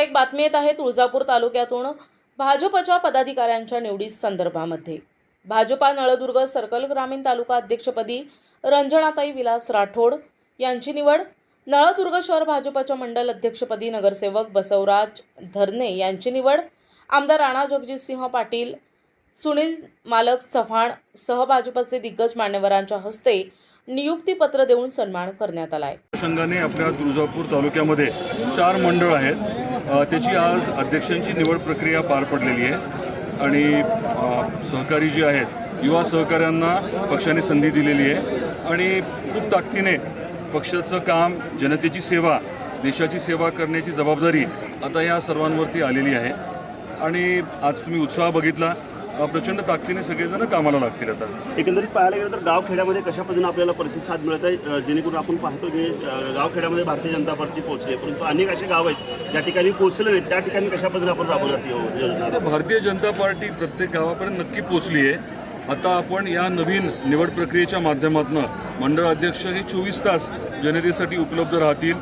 एक बातमी येत आहे तुळजापूर तालुक्यातून भाजपच्या पदाधिकाऱ्यांच्या निवडी संदर्भामध्ये। भाजपा नळदुर्ग सर्कल ग्रामीण तालुका अध्यक्षपदी रंजनाताई विलास राठोड यांची निवड, नळदुर्ग शहर भाजपच्या मंडल अध्यक्षपदी नगरसेवक बसवराज धरणे यांची निवड, आमदार राणा जगजितसिंह पाटील, सुनील मालक चव्हाण सह भाजपचे दिग्गज मान्यवरांच्या हस्ते नियुक्तीपत्र देऊन सन्मान करण्यात आला आहे। संघाने आपल्या तुळजापूर तालुक्यामध्ये 4 मंडळ आहेत, त्याची आज अध्यक्षांची निवड प्रक्रिया पार पडलेली आहे आणि सहकारी जे आहेत युवा सहकाऱ्यांना पक्षाने संधी दिलेली आहे आणि खूप ताकदीने पक्षाचं काम, जनतेची सेवा, देशाची सेवा करण्याची जबाबदारी आता या सर्वांवरती आलेली आहे आणि आज तुम्ही उत्साह बघितला, प्रचंड ताकदीने सगळेजण कामाला लागतील। आता एकंदरीत पाहायला गेलं तर गावखेड्यामध्ये कशा पद्धतीने आपल्याला प्रतिसाद मिळत आहे, जेणेकरून आपण पाहतो की गावखेड्यामध्ये भारतीय जनता पार्टी पोहोचली, परंतु अनेक असे गाव आहेत ज्या ठिकाणी पोहोचले नाहीत, त्या ठिकाणी कशा पद्धतीने आपण राबवण्यात योजना? भारतीय जनता पार्टी प्रत्येक गावापर्यंत नक्की पोहोचली आहे। आता आपण या नवीन निवड प्रक्रियेच्या माध्यमातून मंडळ अध्यक्ष हे 24 तास जनतेसाठी उपलब्ध राहतील,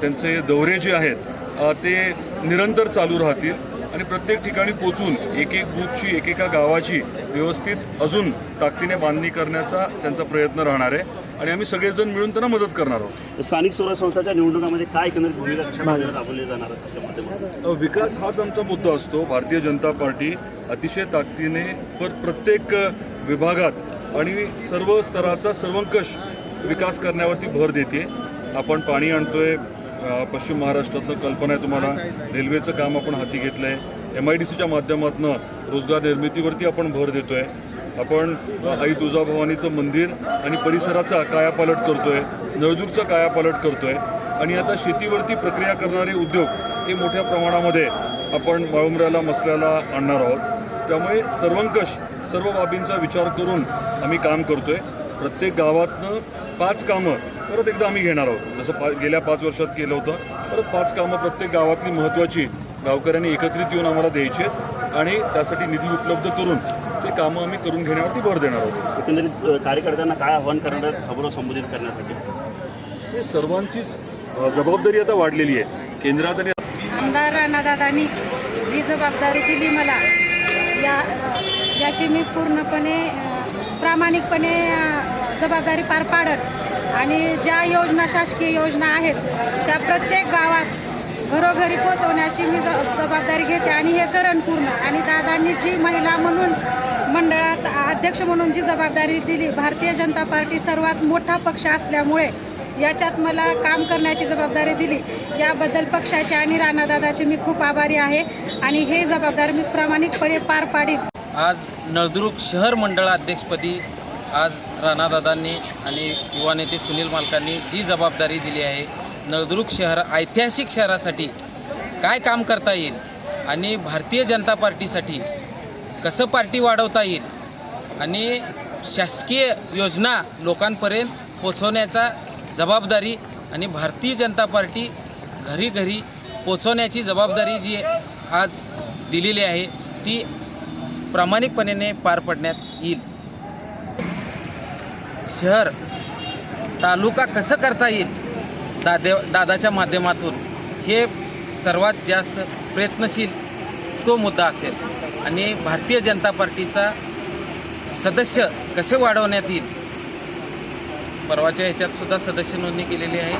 त्यांचे दौरे जे आहेत ते निरंतर चालू राहतील आणि प्रत्येक ठिकाणी पोचून एक बूथची, एकेका गावाची व्यवस्थित अजून ताकदीने बांधणी करण्याचा त्यांचा प्रयत्न राहणार आहे आणि आम्ही सगळेजण मिळून त्यांना मदत करणार आहोत। स्थानिक स्वराज्य संस्थांच्या निवडणुकांमध्ये काय एकंदरीत भूमिका कशा प्रकारे राबवली जाणार आहे? विकास हाच आमचा मुद्दा असतो। भारतीय जनता पार्टी अतिशय ताकदीने प्रत्येक विभागात आणि सर्व स्तराचा सर्वंकष विकास करण्यावरती भर देते। आपण पाणी आणतोय, पश्चिम महाराष्ट्रातनं कल्पना आहे तुम्हाला, रेल्वेचं काम आपण हाती घेतलं आहे, MIDCच्या माध्यमातून रोजगार निर्मितीवरती आपण भर देतोय, आपण आई तुळजाभवानीचं मंदिर आणि परिसराचा कायापालट करतोय, नळदुर्गचा कायापालट करतोय आणि आता शेतीवरती प्रक्रिया करणारे उद्योग हे मोठ्या प्रमाणामध्ये आपण वाळुंबऱ्याला, मसल्याला आणणार आहोत। त्यामुळे सर्वंकष सर्व बाबींचा विचार करून आम्ही काम करतोय। प्रत्येक गावातनं 5 कामं परत एकदा आम्ही घेणार आहोत, जसं गेल्या 5 वर्षात केलं होतं। परत 5 कामं प्रत्येक गावातली महत्त्वाची गावकऱ्यांनी एकत्रित येऊन आम्हाला द्यायची आहेत आणि त्यासाठी निधी उपलब्ध करून ते कामं आम्ही करून घेण्यावरती भर देणार आहोत। एकंदरीत कार्यकर्त्यांना काय आव्हान करणार समोर संबोधित करण्यासाठी? हे सर्वांचीच जबाबदारी आता वाढलेली आहे। केंद्रात आणि आमदार राणादादांनी जी जबाबदारी दिली मला, याची मी पूर्णपणे प्रामाणिकपणे जबाबदारी पार पाडत आणि ज्या योजना, शासकीय योजना आहेत त्या प्रत्येक गावात घरोघरी पोहोचवण्याची मी जबाबदारी घेते आणि हे करण पूर्ण। आणि दादांनी जी महिला म्हणून मंडळात अध्यक्ष म्हणून जी जबाबदारी दिली, भारतीय जनता पार्टी सर्वात मोठा पक्ष असल्यामुळे याच्यात मला काम करण्याची जबाबदारी दिली, याबद्दल पक्षाचे आणि राणादादाचे मी खूप आभारी आहे आणि हे जबाबदारी मी प्रामाणिकपणे पार पाडीन। आज नळदुर्ग शहर मंडळ अध्यक्षपदी आज राणादादांनी आणि युवा नेते सुनील मालकांनी जी जबाबदारी दिली आहे, नळदुर्ग शहर ऐतिहासिक शहरासाठी काय काम करता येईल आणि भारतीय जनता पार्टीसाठी कसं पार्टी वाढवता येईल आणि शासकीय योजना लोकांपर्यंत पोचवण्याचा जबाबदारी आणि भारतीय जनता पार्टी घरी घरी पोचवण्याची जबाबदारी जी आज दिलेली आहे ती प्रामाणिकपणे पार पडण्यात येईल। शहर तालुका कसं करता येईल दादाच्या माध्यमातून हे सर्वात जास्त प्रयत्नशील तो मुद्दा असेल आणि भारतीय जनता पार्टीचा सदस्य कसे वाढवण्यात येईल, परवाच्या ह्याच्यात सुद्धा सदस्य नोंदणी केलेली आहे।